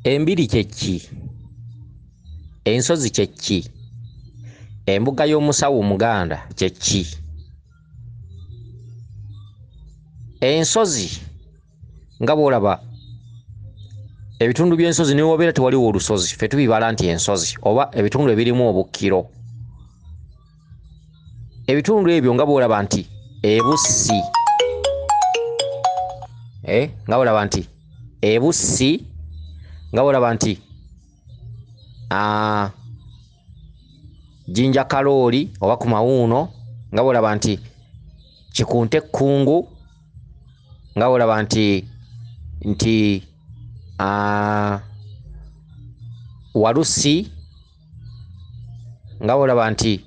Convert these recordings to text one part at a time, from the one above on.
Embiri kyeki, ensozi kyeki, embuga y'omusawo Omuganda kyeki. Ensozi nga bw'olaba ebitundu by'ensozi ne wobeera tewaliwo olusozi, ffe tubibala nti ensozi oba ebitundu ebirimu obukkiro. Ebitundu ebyo nga bw'olaba nti ebussi, nga bw'olaba nti ebussi, nga bw'olaba nti Jinja Kalooli oba ku Mawuuno, nga bw'olaba nti Kikunta Ekkungu, nga bw'olaba nti Walusi, nga bw'olaba nti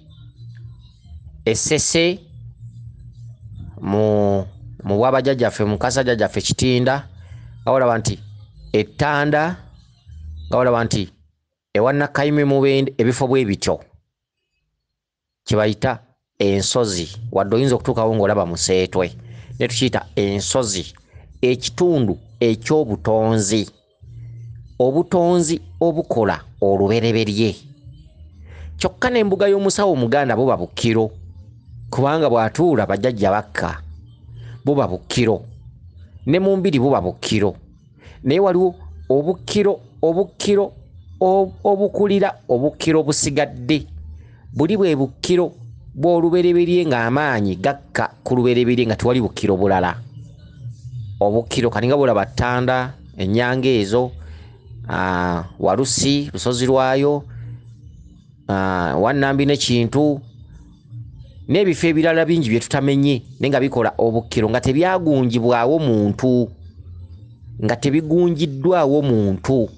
Essese mu bwabajjajjaffe mu Kasajjajjaffe Kitinda, nga bw'olaba nti Ettanda, nga bw'olaba nti ewa Nakayime Mubende, ebifo bwe bityo kye bayita ensozi, wadde oyinza okutuukawo ng'olaba Museetwe, ne tukiyita ensozi. Ekitundu eky'obutonzi, obutonzi obukola olubereberye. Kyokka n'embuga y'omusawo Omuganda buba bukkiro, kubanga bw'atuula bajjajja bakka, buba bukkiro, ne mu mbiri buba bukkiro, naye waliwo obukkiro obukulira obukkiro busigadde, buli bwe bukkiro bw'olubereberye ng'amaanyi gakka ku lubereberye nga tewali bukkiro bulala. Obukkiro kati nga bw'olaba Ttanda, ennyanga ezo, Walusi lusozi lwayo, Wannambi ne Kintu, n'ebifo ebirala bingi bye tutamenye naye nga bikola obukkiro nga tebyagunjibwawo muntu, nga tebigunjiddwawo muntu,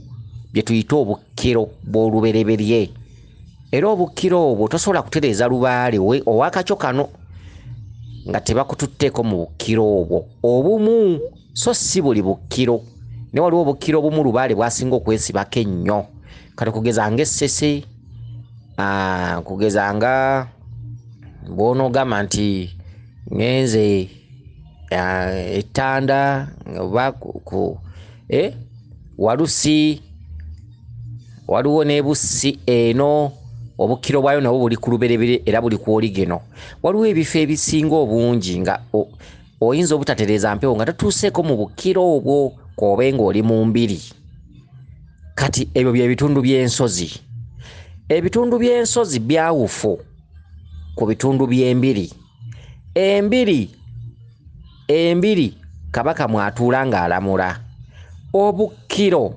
bye tuyita obukkiro bw'olubereberye. Era obukkiro obwo tosobola kutereeza lubaale ow'akakyo kano nga tebakututteeko mu bukkiro obwo obumu, so si buli bukkiro. Ne waliwo obukkiro obumu lubaale bwasinga okwesibako ennyo, kati kugeza ng'Essese, kugeza nga bw'onoogamba nti ngenze Ettanda oba Walusi, waliwo ne Bussi eno, obukkiro bwayo nabwo buli ku lubereberye era buli ku Oligeno. Waliwo ebifo ebisinga obungi nga oyinza obutatereeza mpewo nga totuuseeko mu bukkiro obwo k'obe ng'oli mu mbiri. Kati ebyo bye bitundu by'ensozi. Ebitundu by'ensozi byawufu ku bitundu by'embiri. Embiri Kabaka mw'atuula ng'alamula. Obukkiro,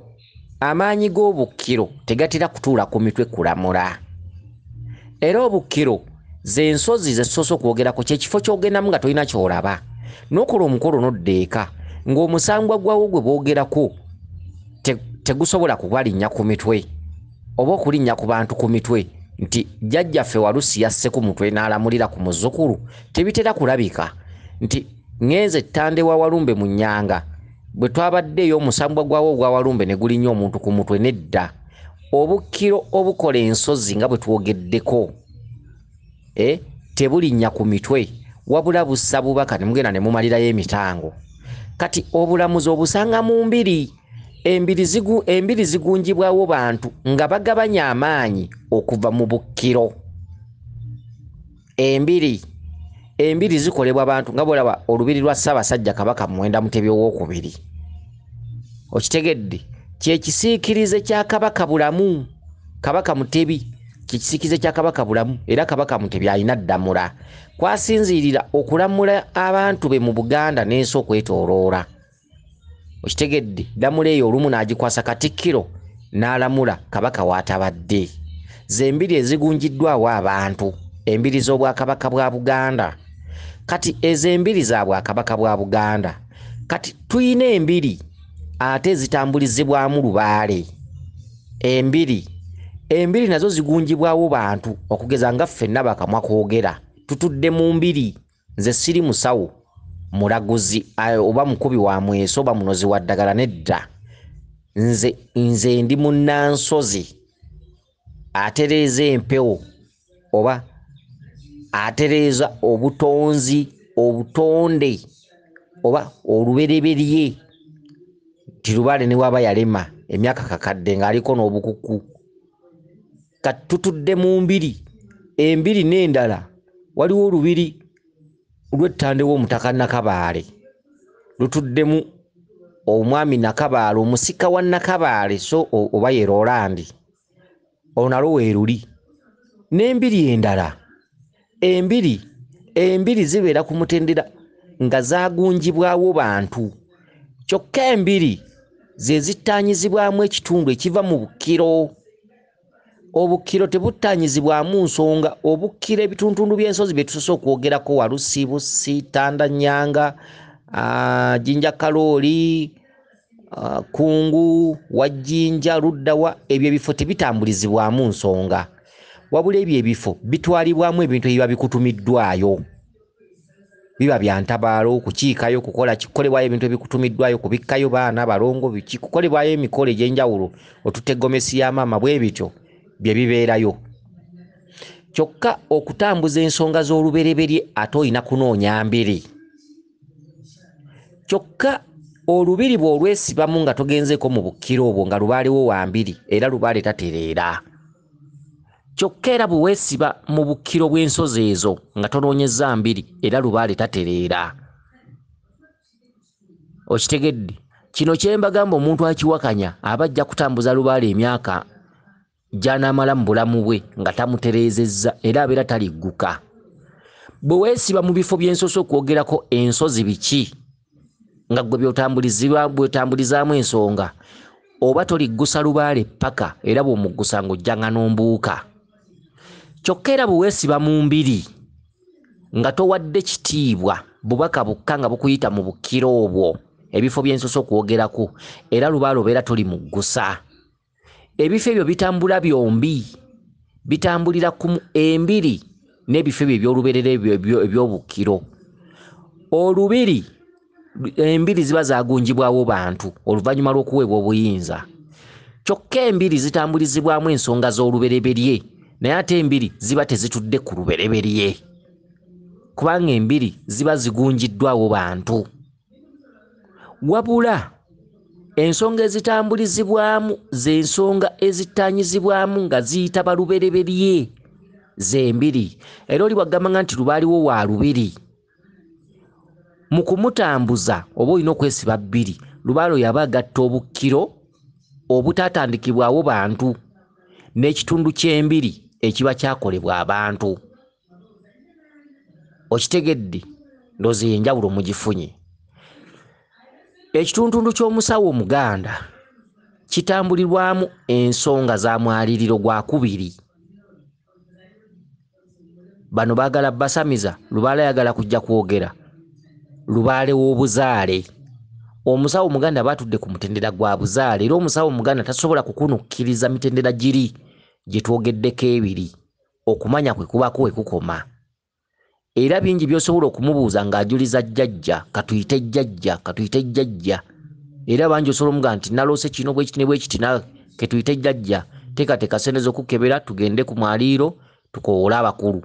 amaanyi g'obukkiro tegatera kutuula ku mitwe kulamula. Era obukkiro ze nsozi ze tusoose okwogerako, kye kifo ky'ogendamu nga tolina ky'olaba, n'okola omukolo n'odda eka ng'omusangwa gwawo gwe boogerako tegusobola kubalinnya ku mitwe oba okulinnya ku bantu ku mitwe nti jjajjaffe Walusi yasse ku mutwe n'alamulira ku muzzukulu. Tebitera kulabika nti ngenze Ttanda wa Walumbe mu nnyanga, bwe twabaddeyo omusambwa gwawo ogwa Walumbe ne gulinnya omuntu ku mutwe, nedda. Obukkiro obukola ensozi nga bwe twogeddeko tebulinnya ku mitwe, wabula bussa bubaka ne mugenda ne mumalirayo emitango. Kati obulamuzi obusanga mu mbiri. Embiri zigunjibwawo bantu nga bagabanya amaanyi okuva mu bukkiro. Embiri zikolebwa bantu nga bw'olaba olubiri lwa Ssaabasajja Kabaka Muwenda Mutebi owookubiri. Okitegedde? Kye kisiikirize kya Kabaka Bulamu. Kabaka Mutebi kye kisiikirize kya Kabaka Bulamu, era Kabaka Mutebi alina ddamula kwasinziirira okulamula abantu be mu Buganda n'ensi okwetooloola. Okitegedde? Ddamula eyo olumu n'agikwasa Katikkiro n'alamula Kabaka w'atabadde. Zembiri ezigunjiddwawo abantu, embiri z'Obwakabaka bwa Buganda. Kati ez'embiri za Bwakabaka bwa Buganda, kati tuyina embiri ate ezitambulizibwamu lubaale. Embiri nazo zigunjibwawo bantu, okugeza nga ffenna bakamwa koogera tutudde mu mbiri. Nze siri musawo, mulaguzi oba mukubi wa mweso oba munozi wa ddagala, nedda. Nze ndi munnansozi atereeza empewo oba atereeza obutonzi, obutonde oba olubereberye. Tilubaale ne waba yalema emyaka kakadde ng'aliko n'obukuku. Katutudde mu mbiri, embiri n'endala waliwo olubiri lw'ettande w'omutaka Nakabaale. Lutuddemu omwami Nakabaale, omusika wa Nakabaale so oba ye Rolandi. Olunalo weeruli. N'embiri endala. Embiri zibeera ku mutendera nga zaagunjibwawo bantu. Kyokka embiri ze zittaanyizibwamu ekitundu ekiva mu Bukkiro. Obukkiro tebuttaanyizibwamu nsonga. Obukkiro ebituntundu by'ensozi bye tusoose okwogerako Walusi, Bussi, Tandanyanga, Jinja Kalooli, Kungu, Wajjinja, Luddawa, ebyo ebifo tebitambulizibwamu nsonga. Wabula ebyo ebifo bitwalibwamu ebintu ebiba bikutumiddwayo. Biba bya ntabaalo, kukiikayo, kukolebwayo ebintu ebikutumiddwayo, kubikkayo baana balongo, kukolebwayo emikolo egy'enjawulo, otutta eggomesi ya maama, bwe bityo bye bibeerayo. Kyokka okutambuza ensonga z'olubereberye ate olina kunoonya mbiri. Kyokka olubiri bw'olwesibamu nga togenzeeko mu Bukkiro obwo nga Lubaalewo wa mbiri, era Lubaale tatereera. Kyokka era bwe weesiba mu Bukkiro bw'ensozi ezo nga tonoonyezza mbiri, era Lubaale tatereera. Okitegedde? Kino kye mbagamba omuntu akiwakanya aba ajja kutambuza Lubaale emyaka gy'anaamala mu bulamu bwe nga tamutereezezza, era abeera taligguka. Bwe weesiba mu bifo by'ensozi okwogerako ensozi biki nga gwe by'otambulizaamu ensonga, oba toliggusa Lubaale paka, era bw'omuggusa ng'ojjanga n'ombuuka. Kyokka era bwe weesiba mu mbiri nga towadde kitiibwa bubaka bukka nga bukuyita mu Bukkiro obwo, ebifo by'ensozi okwogerako, era Lubaale obeera tolimuggusa. Ebifo ebyo bitambula byombi, bitambulira ku embiri n'ebifo ebyo eby'oluberera eby'Obukkiro. Olubiri, embiri ziba zaagunjibwawo bantu oluvannyuma lw'okuweebwa obuyinza. Kyokka embiri zitambulizibwamu ensonga z'olubereberye, naye ate embiri ziba tezitudde ku lubereberye, kubanga embiri ziba zigunjiddwawo bantu. Wabula ensonga ezitambulizibwamu z'ensonga ezittaanyizibwamu nga ziyita balubereberye z'embiri, era oli wagamba nti Lubaaliwo wa lubiri. Mu kumutambuza oba olina okwesiba bbiri, Lubaale oyo aba agatta Obukkiro obutaatandikibwawo bantu n'ekitundu ky'embiri ekiba kyakolebwa abantu. Okitegedde? Ndowooza enjawulo mugifunye. Ekitundu ky'omusawo Omuganda kitambulirwamu ensonga za mwaliriro gwa kubiri. Bano baagala basamiza, Lubaale ayagala kujja kwogera Lubaale w'obuzaale. Omusawo Omuganda batudde ku mutendera gwa buzaale, era omusawo Omuganda tasobola kukunukkiriza mitendera giri gye twogeddeko ebiri, okumanya kwe kubako we kukoma. Era bingi by'osobola okumubuuza ng'ajuliza jjajja, katuyite jjajja. Era bangi osobola omugamba nti naloose kino bwe kiti ne bwe kiti, ke tuyite jjajja, teekateeka ssente z'okukebera tugende ku mwaliiro tukoowole abakulu.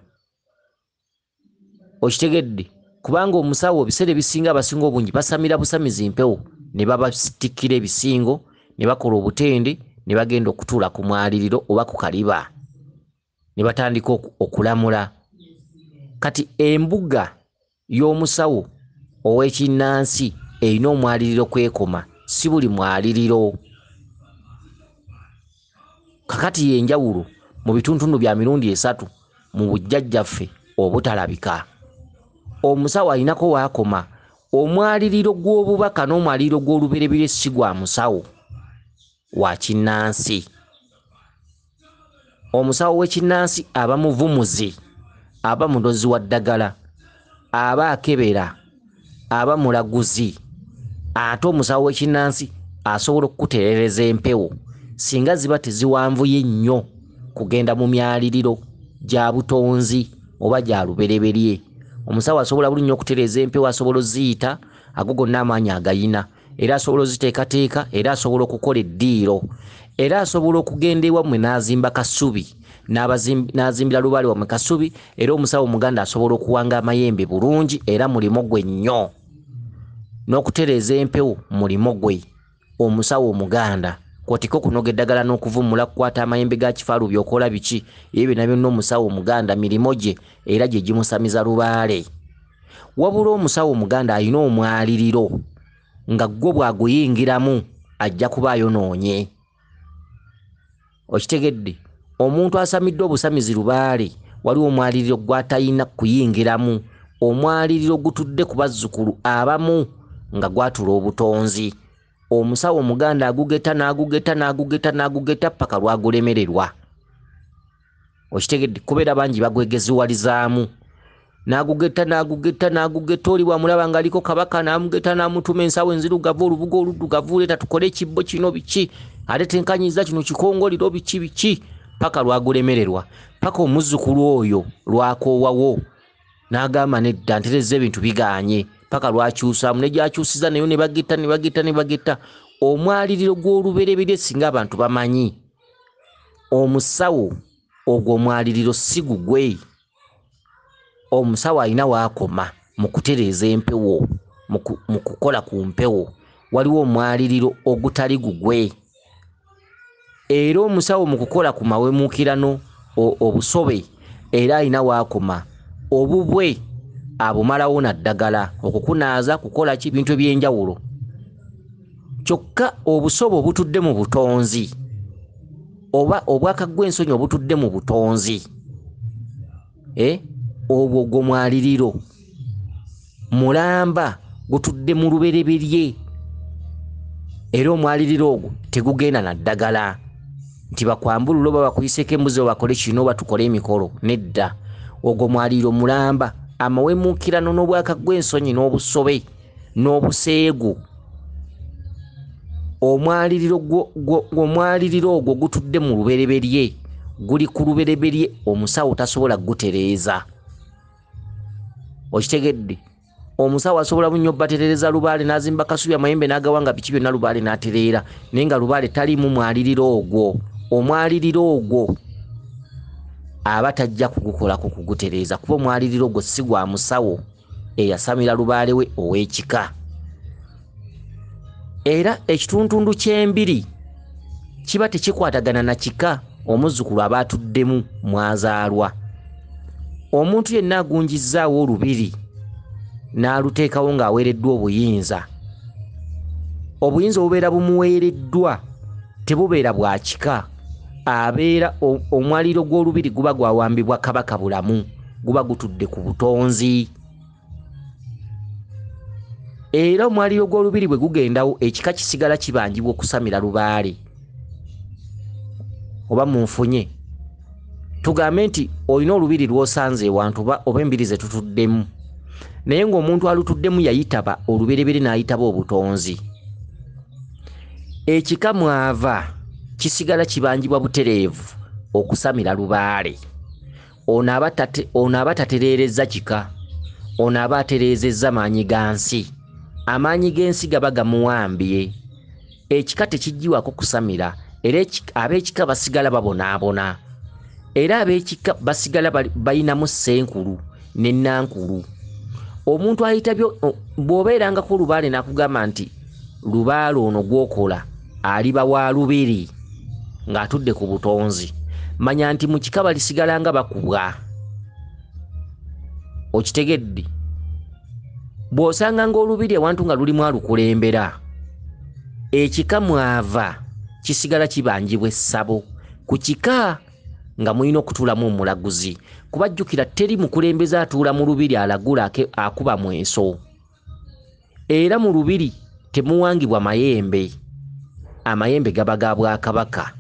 Okitegedde? Kubanga omusawo ebiseera ebisinga abasinga obungi basamira busamizi mpewo, ne babatikkira ebisingo, ne bakola obutende, ne bagenda okutuula ku mwaliriro oba ku kaliba, ne batandika okulamula. Kati embuga y'omusawo ow'ekinnansi erina omwaliriro kwekoma, si buli mwaliriro. Kakati y'enjawulo mu bituntundu bya mirundi esatu mu bujjajjaffe obutalabika. Omusawo alinako waakoma. Omwaliriro gw'obubaka n'omwaliriro gw'olubereberye si gwa musawo wa kinnansi. Omusawo w'ekinnansi aba muvumuzi, aba mudozi wa ddagala, aba akebera, aba mulaguzi. Ate omusawo w'ekinnansi asobola okukutereereza empewo singa ziba teziwanvuye nnyo kugenda mu myaliriro gya butonzi oba gya lubereberye. Omusawo asobola buli nnyo okutereeza empewo, asobola oziyita, ago gonna amaanyi agayina, era asobola oziteekateeka, era asobola okukola eddiiro, era asobola okugenda ewammwe n'azimba kasubi, n'azimbira Lubaale wammwe kasubi. Era omusawo Omuganda asobola okuwanga amayembe bulungi, era mulimo gwe nnyo. N'okutereeza empewo mulimo gwe omusawo Omuganda. kwotiko kunoga eddagala n'okuvumula kukwata amayembe ga kifaalu byokola biki ebyo nabyo n'omusawo omuganda mirimo gye era gye gimusamiza lubaale. Wabula omusawo omuganda alina omwaliriro nga gwo bw'aguyingiramu ajja kuba ayonoonye. Okitegedde? Omuntu asamidde obusamizi lubaale waliwo omwaliriro gw'atalina kuyingiramu. Omwaliriro gutudde ku bazzukulu abamu nga gwatula obutonzi. Omusawo omuganda agugeta paka lwagulemererwa. Okitegedde? Kubeera bangi bagwegeziwalizaamu. N'agugeta oli bw'amulaba ng'aliko kabaka n'amugeta n'amutuma ensawo enzirugavu olubugo oluddugavu leeta tukole ekibbo kino biki ate tenkanyiza kino kikongoliro biki paka lwagulemererwa. Paka omuzzukulu oyo lwakoowawo n'agamba nedda ntereza ebintu biganye paka lwakyusaamu ne gyakyusiza nayo ne bagetta. Omwaliriro gw'olubereberye singa abantu bamanyi omusawo ogwo omwaliriro si gugwe. Omusawo alina waakoma mu kutereeza empewo mu kukola ku mpewo waliwo omwaliriro ogutali gugwe. Era omusawo mu kukola ku mawemuukirano obusobe era alina waakoma obubwe abumalawo na ddagala okukunaaza kukola ki bintu eby'enjawulo. Kyokka obusobe obutudde mu butonzi oba obwakagwa ensonyi obutudde mu butonzi obwo gwo mwaliriro mulamba gutudde mu lubereberye era omwaliriro ogwo tegugenda na ddagala nti bakwambulula oba bakuyiseeko embuzi oba bakole kino oba tukole emikolo. Nedda, ogwo mwaliriro mulamba amawemuukirano n'obwakagwa ensonyi n'obusobe n'obuseegu. Omwaliriro ogwo gutudde mu lubereberye, guli ku lubereberye, omusawo tasobola gutereeza. Okitegedde? Omusawo asobola nnyo baterereza lubaale n'azimba kasubi amayembe n'agawanga biki byonna lubaale n'atereera naye nga lubaale taliimu mwaliriro ogwo. Omwaliriro ogwo aba tajja kugukolako kugutereeza kuba omwaliriro ogwo si gwa musawo eyasamira lubaale we ow'ekika. Era ekituntundu ky'embiri kiba tekikwatagana na kika omuzzukulu aba atuddemu mwazaalwa. Omuntu yenna agunjizzaawo olubiri n'aluteekawo ng'aweereddwa obuyinza. Obuyinza obubeera bumuweereddwa tebubeera bwa kika, abeera omwaliro gw'olubiri guba gwawambibwa kabaka bulamu, guba gutudde ku butonzi. Era omwaliro gw'olubiri bwe gugendawo ekika kisigala kibanjibwa okusamira lubaale. Oba munfunye tugambe nti olina olubiri lw'osanze ewantu oba embiri ze tutuddemu naye ng'omuntu alutuddemu yayitaba oluberebere n'ayitaba obutonzi. Ekika mwava kisigala kibanjibwa butereevu okusamira lubaale. Ono aba tatereereza kika, ono aba atereezezza maanyi ga nsi. Amaanyi g'ensi gaba gamuwambye. Ekika tekiggiwako kusamira era ab'ekika basigala babonaabona. Era ab'ekika basigala bayinamu ssenkulu ne nankulu. Omuntu ayita bw'obeerangako lubaale n'akugamba nti lubaale ono gw'okola aliba wa lubiri ng'atudde ku butonzi, manya nti mu kika balisigala nga bakubwa. Okitegedde? Bw'osanga ng'olubiri ewantu nga lulimu alukulembera, ekika mwava kisigala kibanjibwa essabo ku kika nga mulina okutuulamu omulaguzi. Kubajjukira teri mukulembeze atuula mu lubiri alagula akuba mweso. Era mu lubiri temuwangibwa mayembe. Amayembe gaba ga Bwakabaka,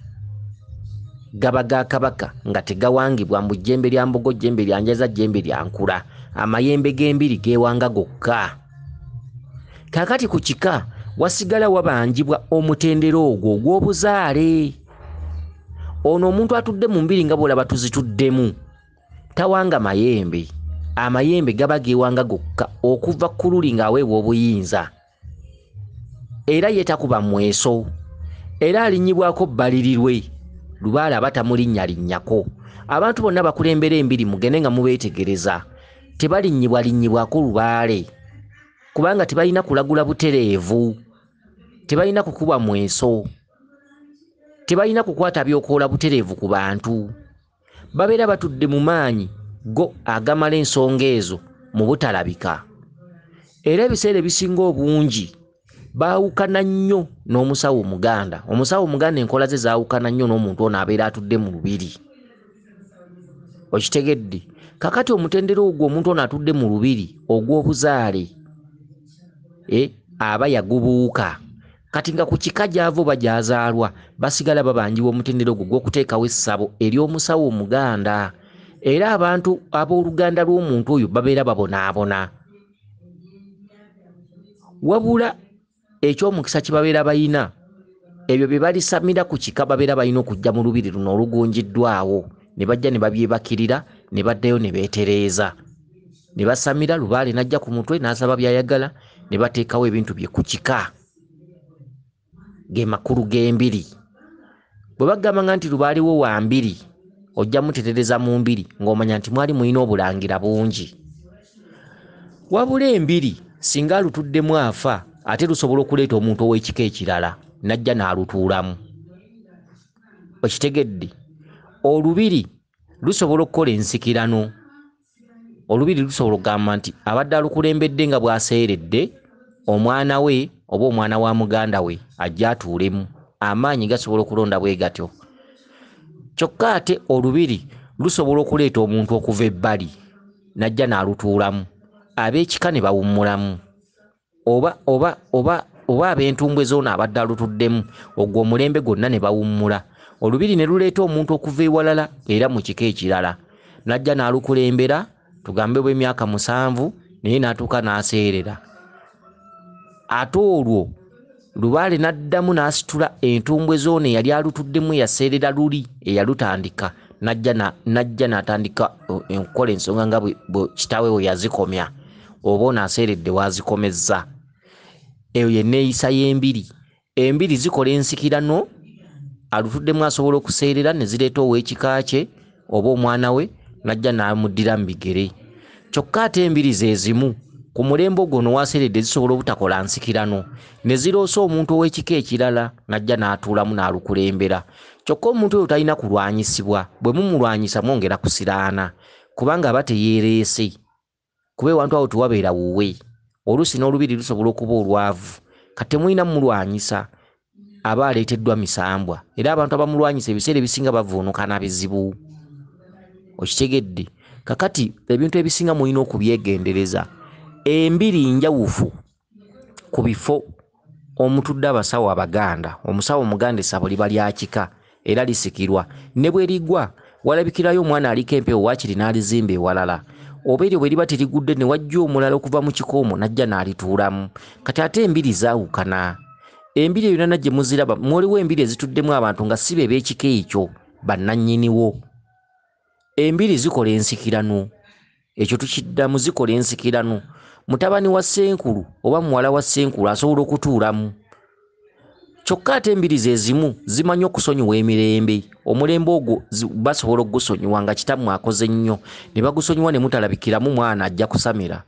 gaba ga Kabaka nga tegawangibwa mbu jjembe lya Mbogo, jjembe lya Njaza, jjembe lya Nkula. Amayembe g'embiri geewanga gokka. Kaakati ku kika wasigala wabanjibwa omutendero ogwo ogw'obuzaale. Ono omuntu atudde mu mbiri nga bw'olaba tuzituddemu tawanga mayembe. Amayembe gaba geewanga gokka okuva ku luli ng'aweebwa obuyinza. Era ye takuba mweso. Era alinnyibwako bbalirirwe. Lubaale aba tamulinnyalinnyako. Abantu bonna bakulembera embiri mugende nga mubeetegereza. Tebalinnyibbwako lubaale. Kubanga tebalina kulagula butereevu. Tebalina kukuba mweso. tebalina kukwata byokoola butereevu ku bantu babeera batudde mu maanyi go agamala ensonga ezo mu butalabika era ebiseera ebisinga obungi baawukana nnyo n'omusawo omuganda enkola ze zaawukana nnyo n'omuntu ono abeera atudde mu lubiri okitegedde kakati omutendera ogwo omuntu ono atudde mu lubiri ogw'obuzaale aba yagubuuka kati nga ku kika gy'ava oba gy'azaalwa basigala babanjibwa omutendera ogwo gw'okuteekawo essabo ery'omusawo omuganda era abantu ab'oluganda lw'omuntu oyo babeera babonaabona wabula ekyomukisa kye babeera bayina ebyo bye balisamira ku kika babeera balina okujja mu lubiri luno olugunjiddwawo ne bajja ne babyebakirira ne baddayo ne beetereeza ne basamira lubaale najja ku mutwe n'asaba byayagala ne bateekawo ebintu bye ku kika ge makulu g'embiri bwe bagamba nti lubaaliwo wa mbiri ojja mutetereza mu mbiri ng'omanya nti mwali mulina obulangira bungi wabula embiri singa alutuddemu afa ate lusobola okuleeta omuntu ow'ekika ekirala najja n'alutuulamu okitegedde olubiri lusobola okukola ensikirano olubiri lusobola okugamba nti abadde alukulembedde nga bw'aseeredde omwana we oba omwana wa muganda we ajja atuulemu amaanyi gasobola okulonda bwe gatyo kyokka ate olubiri lusobola okuleeta omuntu okuva ebbali najja n'alutuulamu ab'ekika ne bawummulamu oba ab'entumbwe z'ono abadde alutuddemu ogwo omulembe gwonna ne bawummula olubiri ne luleeta omuntu okuva ewalala era mu kika ekirala najja n'alukulembera tugambe bw'emyaka 7 naye n'atuuka n'aseerera ate olwo lubaale n'addamu n'asitula entumbwe z'ono eyali alutuddemu yaseerera luli eyalutandika najja n'atandika enkola ensonga nga kitaawe we yazikomya oba ono aseeredde waazikomezza eyo yenneeyisa y'embiri embiri zikola ensikirano alutuddemu asobola okuseerera ne zireeta ow'ekika kye oba omwana we najja n'amuddira mu bigere kyokka ate embiri ze zimu ku mulembe ogwo n'owaaseeredde zisobola obutakola nsikirano ne ziroosa omuntu ow'ekika ekirala najja n'atuulamu n'alukulembera kyokka omuntu oyo talina kulwanyisibwa bwe mumulwanyisa mwongera kusiraana kubanga aba teyeereese kuba ewantu awo tewabeera wuwe oluusi n'olubiri lusobola okuba olwavu kati temulina mumulwanyisa aba aleeteddwa misambwa era abantu abamulwanyisa ebiseera ebisinga bavuunukana bizibu okitegedde kakati ebintu ebisinga mulina okubyegendereza embiri njawufu ku bifo omutudde abasawo abaganda omusawo omuganda essabo liba lya kika era lisikirwa ne bwe ligwa walabikirayo omwana aliko empewo waakiri n'alizimba ewalala oba eryo bwe liba terigudde ne wajja omulala okuva mu kikoomo najja n'alituulamu kati ate embiri zaawukana embiri eyo nana gye muziraba mwoliwo embiri ezituddemu abantu nga si be b'ekika ekyo bannannyiniwo embiri zikola ensikirano ekyo tukiddamu zikola ensikirano mutabani wa ssenkulu oba muwala wa ssenkulu asobola okutuulamu kyokka ate embiri ze zimu zimanyi okusonyiwa emirembe omulembe ogwo basobola okugusonyiwa nga kitammwe akoze nnyo ne bagusonyiwa ne mutalabikiramu mwana ajja kusamira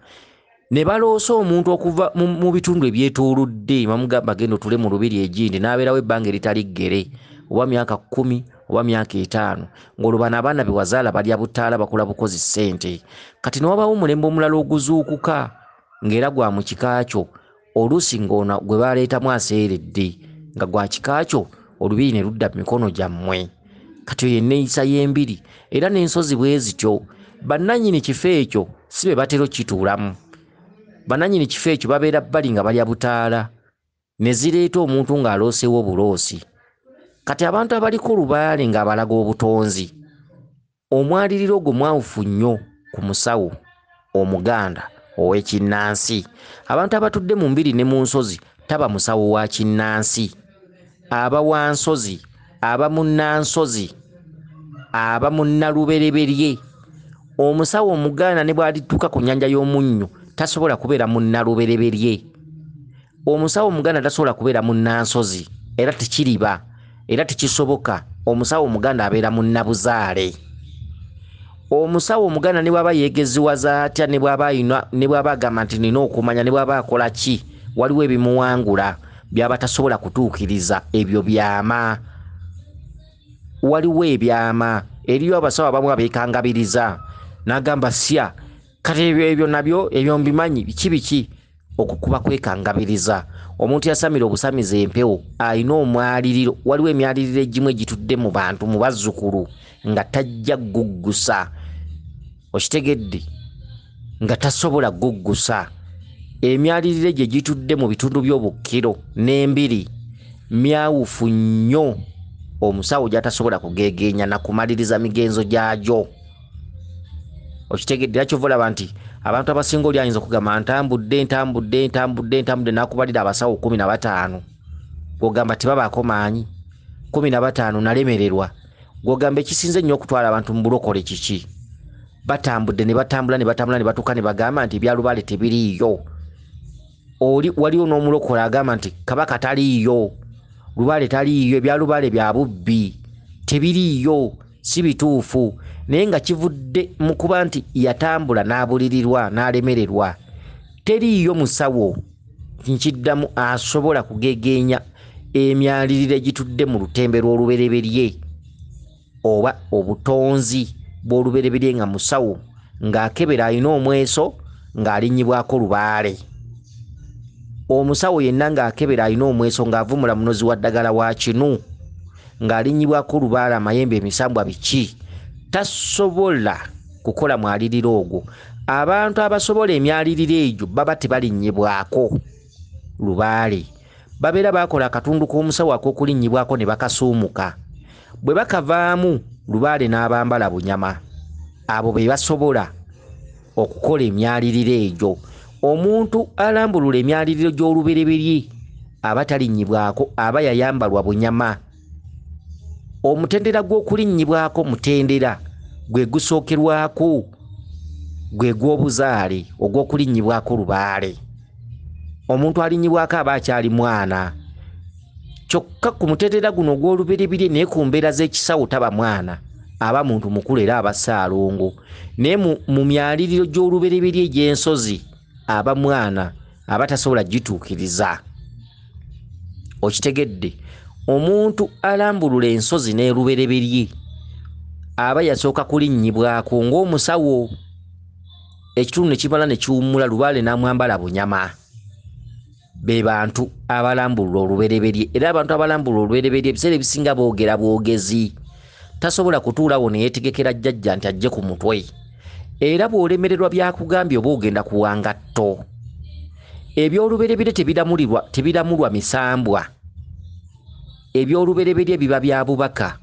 ne baloosa omuntu okuva mu bitundu ebyetoolodde bamugamba genda otule mu lubiri egindi n'abeerawo ebbanga eritali ggere oba myaka 10 oba myaka 5 ng'olwo bano abaana be wazaala balya butaala bakola bukozi ssente kati ne wabaawo omulembe omulala oguzuukuka ng'era gwa mu kika kyo oluusi ng'ona gwe baleetamu aseeredde nga gwa kika kyo olubiri ne ludda mu mikono gyammwe kati oyo enneeyisa y'embiri era n'ensozi bwe zityo bannannyini kifo ekyo si be batera okituulamu bannannyini kifo ekyo babeera bali nga balya butaala ne zireeta omuntu ng'aloosewo obuloosi kati abantu abaliko lubaale ng'abalaga obutonzi omwaliriro ogwo mwawufu nnyo ku musawo omuganda ow'ekinnansi abantu abatudde mu mbiri ne mu nsozi taba musawo wa kinnansi aba wa nsozi aba munnansozi aba munnalubereberye omusawo omuganda ne bw'alituuka ku nnyanja y'omunnyo tasobola kubeera munnalubereberye omusawo omuganda tasobola kubeera munnansozi era tekiriba era tekisoboka omusawo omuganda abeera munnabuzaale omusawo omuganda ne bw'aba yeegeziwaza atya ne bw'aba agamba nti nina okumanya ne bw'aba akola ki waliwo ebimuwangula byaba tasobola kutuukiriza ebyo byama waliwo ebyama eriyo abasawo abamu abeekangabiriza n'agamba sya kati ebyo nabyo ebyo mbimanyi biki okukuba kwekangabiriza. Omuntu yasamira obusamiza empewo alina omwaliriro, waliwo emyaliriro egimu egitudde mu bantu mu bazzukulu nga tajja guggusa, okitegedde, nga tasobola guggusa. Emyaliriro gye gitudde mu bitundu by'obukkiro n'embiri myawufu nnyo, omusawo gy'atasobola kugeegeenya na kumaliriza migenzo gyagyo, okitegedde. Era kyova olaba nti abantu abasinga oli ayinza okugamba ntambudde n'akubalira abasawo 15 gw'ogamba tebabaako maanyi, 15 nalemererwa. Gw'ogamba ekisinze ennyo okutwala abantu mu bulokole kiki? Batambudde ne batambula ne batuuka ne bagamba nti ebyalubaale tebiriiyo. Waliwo n'omulokole agamba nti Kabaka taliiyo, Lubaale taliiyo, ebyalubaale bya bubbi, tebiriiyo, si bituufu. Naye nga kivudde mu kuba nti yatambula n'abulirirwa n'alemererwa. Teriiyo musawo nkiddamu asobola kugegeenya emyaliriro egitudde mu lutembe lw'olubereberye oba obutonzi bw'olubereberye nga musawo ng'akebera alina omweso ng'alinnyibwako lubaale. Omusawo yenna ng'akebera alina omweso ng'avumula munozi wa ddagala wa kinu ng'alinnyibwako lubaale, amayembe, emisambwa biki, tasobola kukola mwaliriro ogwo. Abantu abasobola emyaliriro egyo baba tebalinnyibwako lubaale, babeera bakola akatundu k'omusawo ak'okulinnyibwako ne bakasuumuka. Bwe bakavaamu lubaale n'abambala bunyama, abo be basobola okukola emyaliriro egyo. Omuntu alambulula emyaliriro gy'olubereberye aba talinnyibwako, aba yayambalwa bunyama. Omutendera gw'okulinnyibwako mutendera gwe gusookerwako, gwe gw'obuzaale ogw'okulinnyibwako lubaale. Omuntu alinnyibwako aba akyali mwana, kyokka ku mutendera guno ogw'olubereberye naye ku mbeera z'ekisawo taba mwana, aba muntu mukulu era aba Ssaalongo. Naye mu myaliriro gy'olubereberye egy'ensozi aba mwana, aba tasobola gituukiriza, okitegedde. Omuntu alambulula ensozi n'erubereberye aba yasooka kulinnyibwako ng'omusawo. Ekitundu ne kimala ne kiwummula, lubaale n'amwambala bunyama. Be bantu abalambulula olubereberye. Era abantu abalambulula olubereberye ebiseera ebisinga boogera bwogezi, tasobola kutuulawo ne yeetegekera jjajja nti ajje ku mutwe. Era bw'olemererwa byakugambye oba ogenda kuwa ngatto. Eby'olubereberye tebiramulwa misambwa. Eby'olubereberye biba bya bubaka,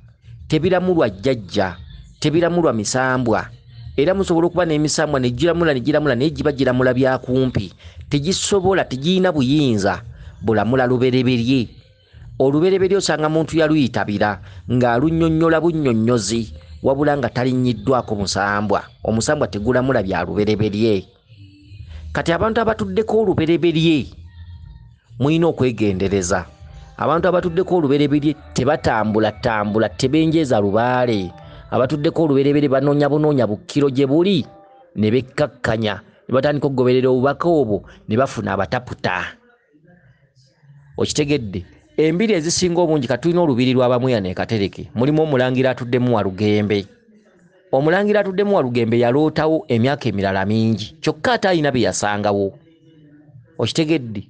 tebiramulwa jjajja, tebiramulwa misambwa. Era musobola okuba n'emisambwa ne giramula naye giba giramula byakumpi, tegisobola, tegirina buyinza bulamula lubereberye. Olubereberye osanga muntu yaluyitabira ng'alunnyonnyola bunnyonnyozi wabula nga talinnyiddwako musambwa. Omusambwa tegulamula bya lubereberye. Kati abantu abatuddeko olubereberye mulina okwegendereza. Abantu abatuddeko olubereberye tebatambula, tebenjeza lubaale. Abatuddeko olubereberye banoonya bukkiro gye buli ne bekkakkanya, ne batandika okugoberera obubaka obwo ne bafuna abataputa, okitegedde. Embiri ezisinga obungi katulina olubiri lw'Abamweya ne Katereke, mulimu omulangira atuddemu Walugembe. Omulangira atuddemu Walugembe yalootawo emyaka emirala mingi, kyokka ate alina bye yasangawo, okitegedde.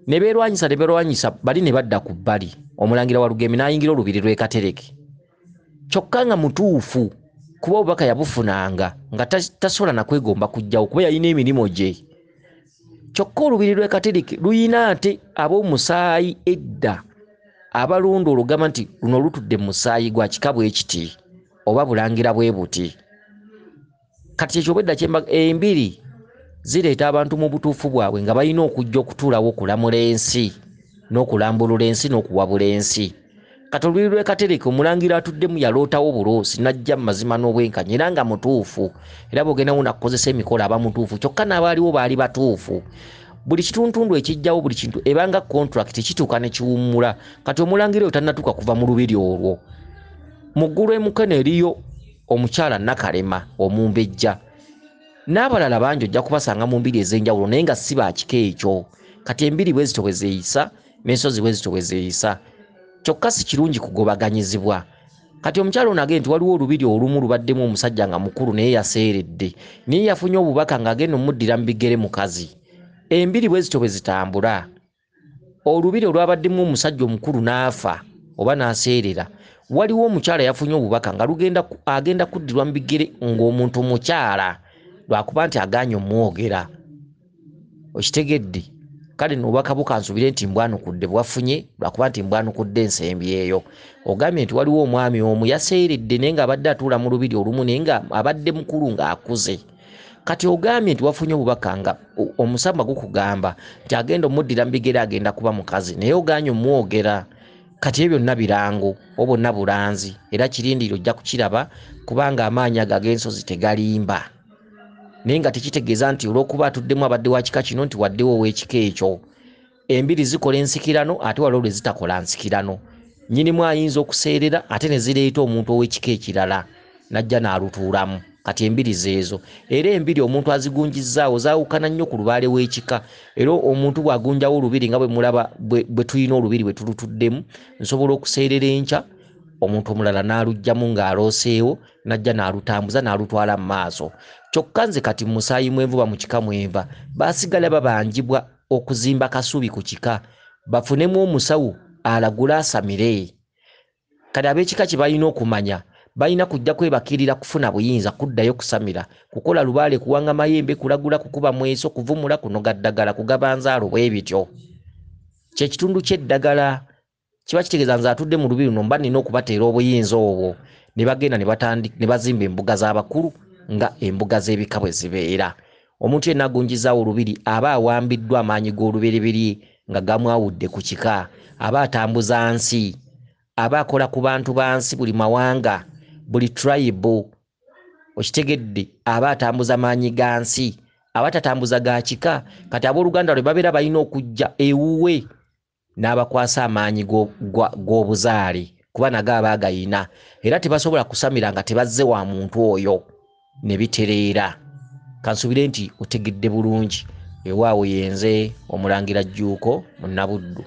Ne beerwanyisa bali ne badda ku bbali. Omulangira Walugembe n'ayingira olubiri lw'e Katereke, kyokka nga mutuufu kuba obubaka yabufunanga nga tasobola na kwegomba kujjawo kuba yalina emirimu gye. Kyokka olubiri lw'e Katereke luyina ate ab'omusaayi edda abalonda olugamba nti luno lutudde mu musaayi gwa kika bwe kiti oba bulangira bwe buti. Kati ekyo bwedda embiri zireeta abantu mu butuufu bwabwe nga balina okujja okutuulawo okulamula ensi n'okulambulula ensi n'okuwabula ensi. Kati olubiri lw'e Katereke omulangira atuddemu yalootawo buloosi n'ajja mu mazima n'obwenkanya era nga mutuufu. Era bw'ogendawo nakukozesa emikolo aba mutuufu, kyokka n'abaaliwo baali batuufu. Buli kituntundu ekijjawo, buli kintu ebanga contract kituuka ne kiwummula. Kati omulangira oyo tannatuuka kuva mu lubiri olwo. Mu ggulu emukene eriyo omukyala Nakalema Omumbejja n'abalala bangi ojja kubasanga mu mbiri ez'enjawulo naye nga si bakika ekyo. Kati embiri bwe zito bwe zeeyisa n'ensozi bwe zito bwe zeeyisa, kyokka si kirungi kugobaganyizibwa. kati omukyalo ono agenda nti waliwo olubiri olumu lubaddemu omusajja nga mukulu naye yaseeredde naye yafunye obubaka ng'agenda omuddira mu bigere mukazi embiri bwe zityo bwe zitambula olubiri olwabaddemu omusajja omukulu n'afa oba n'aseerera waliwo omukyala yafunye obubaka nga agenda kuddirwa mu bigere ng'omuntu omukyala lwakuba nti agaanye omwogera okitegedde kale n'obubaka bukansubire nti mbwanukudde bwafunye lwakuba nti mbwanukudde ensembi eyo ogambye nti waliwo omwami omu yaseeredde naye ng'abadde atuula mu lubiri olumu naye nga abadde mukulu ng'akuze kati ogambye nti wafunye obubaka nga omusamba gukugamba nti agenda omuddira mu bigere agenda kuba mukazi naye ogaanye omwogera kati ebyo byonna birango oba bonna bulanzi era kirindiro ojja kukiraba kubanga amaanyi ago ag'ensozi tegalimba naye nga tekitegeeza nti olw'okuba atuddemu abadde wa kika kino nti waddewo ow'ekika ekyo embiri zikola ensikirano ate waliwo lwe zitakola nsikirano nnyinimu ayinza okuseerera ate ne zireeta omuntu ow'ekika ekirala najja n'alutuulamu kati embiri zeezo era embiri omuntu azigunjizzaawo zaawukana nnyo ku lubaale w'ekika era omuntu bw'agunjawo olubiri nga bwe mulaba bwe tulina olubiri bwe tulutuddemu nsobola okuseerera enkya omuntu omulala n'aluggyamu ng'alooseewo najja n'alutambuza n'alutwala mu maaso kyokka nze kati mu musaayi mwenvuba mu kika mwenva baasigala babanjibwa okuzimba kasubi ku kika bafunemu omusawo alagula asamire kati ab'ekika kye balina okumanya balina kujja kwebakirira kufuna buyinza kuddayo kusamira kukola lubaale kuwanga mayembe kulagula kukuba mweso kuvumula kunoga ddagala kugaba nzaalo bwe bityo kyekitundu ky'eddagala kiba kitegeeza nze atudde mu lubiri luno mba nina okubateera obuyinza obwo ne bagenda ne bazimba embuga z'abakulu nga embuga z'ebika bwe zibeera omuntu yenna agunjizaawo olubiri aba awambiddwa amaanyi g'oluberibiri nga gamwawudde ku kika aba atambuza nsi aba akola ku bantu bansi buli mawanga buli tribe okitegedde aba atambuza maanyi ga nsi aba tatambuza ga kika kati abooluganda lwe babeera balina okujja ewuwe n'abakwasa amaanyi g'obuzaale kuba nago aba agayina era tebasobola kusamira nga tebazze wa muntu oyo ne bitereera kansubire nti otegedde bulungi ewaawe yenze Omulangira Jjuuko mu Nnabuddu.